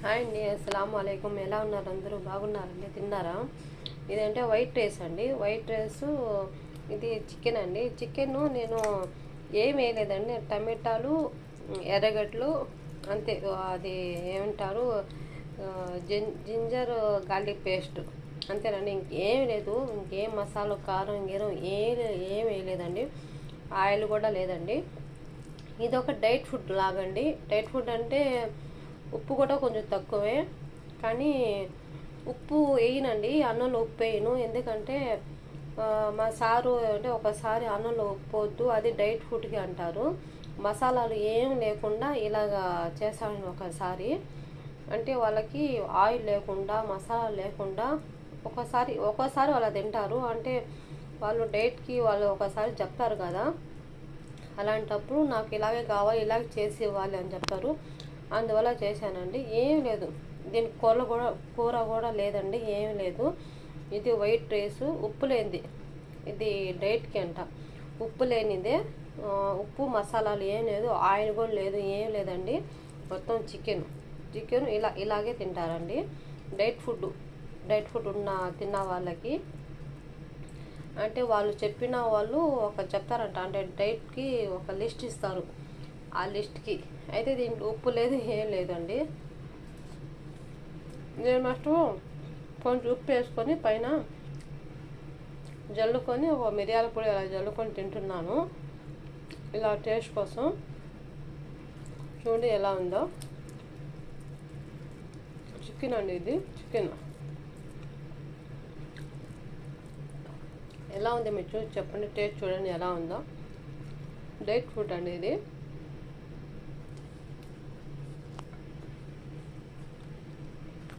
Hi అండి, అస్సలాము అలైకుం. ఎలా ఉన్నారు? అందరూ బాగున్నారండి? తిన్నారా? ఇదంటే వైట్ రైస్ అండి. వైట్ రైస్ ఇది చికెన్ అండి. చికెన్ నేను ఏం వేయలేదండి. టమాటాలు, ఎర్రగడ్డలు అంతే. అది ఏమంటారు, జింజర్ గార్లిక్ పేస్ట్ అంతేనండి. ఇంకేం లేదు. ఇంకేం మసాలా, కారం గీరం ఏం వేయలేదండి. ఆయిల్ కూడా లేదండి. ఇది ఒక డైట్ ఫుడ్ లాగండి. డైట్ ఫుడ్ అంటే ఉప్పు కూడా కొంచెం తక్కువే, కానీ ఉప్పు వేయనండి. అన్నంలో ఉప్పు వేయను. ఎందుకంటే మా సారు అంటే ఒకసారి అన్నంలో ఉప్పు వద్దు, అది డైట్ ఫుడ్కి అంటారు. మసాలాలు ఏం లేకుండా ఇలాగా చేస్తాను ఒకసారి. అంటే వాళ్ళకి ఆయిల్ లేకుండా, మసాలా లేకుండా ఒక్కోసారి వాళ్ళు తింటారు. అంటే వాళ్ళు డైట్కి వాళ్ళు ఒకసారి చెప్తారు కదా, అలాంటప్పుడు నాకు ఇలాగే కావాలి, ఇలాగే చేసి ఇవ్వాలి అని చెప్తారు. అందువల్ల చేశానండి. ఏం లేదు, దీనికి కూర కూడా లేదండి, ఏం లేదు. ఇది వైట్ రైస్ ఉప్పు లేనిది. ఇది డైట్కి అంట, ఉప్పు లేనిదే. ఉప్పు మసాలాలు ఏం లేదు, ఆయిల్ కూడా లేదు, ఏం లేదండి. మొత్తం చికెన్ ఇలాగే తింటారండి. డైట్ ఫుడ్ తిన్న వాళ్ళకి అంటే వాళ్ళు చెప్పిన వాళ్ళు చెప్తారంట. అంటే డైట్కి ఒక లిస్ట్ ఇస్తారు. ఆ లిస్ట్కి అయితే దీంట్లో ఉప్పు లేదు, ఏం లేదండి. నేను ఫస్ట్ కొంచెం ఉప్పు వేసుకొని పైన జల్లుకొని ఒక మిరియాల పొడి అలా జల్లుకొని తింటున్నాను, ఇలా టేస్ట్ కోసం. చూడండి ఎలా ఉందో. చికెన్ అండి, ఇది చికెన్. ఎలా ఉంది మీరు చూసి చెప్పండి, టేస్ట్ చూడండి ఎలా ఉందో. డైట్ ఫుడ్ అండి ఇది.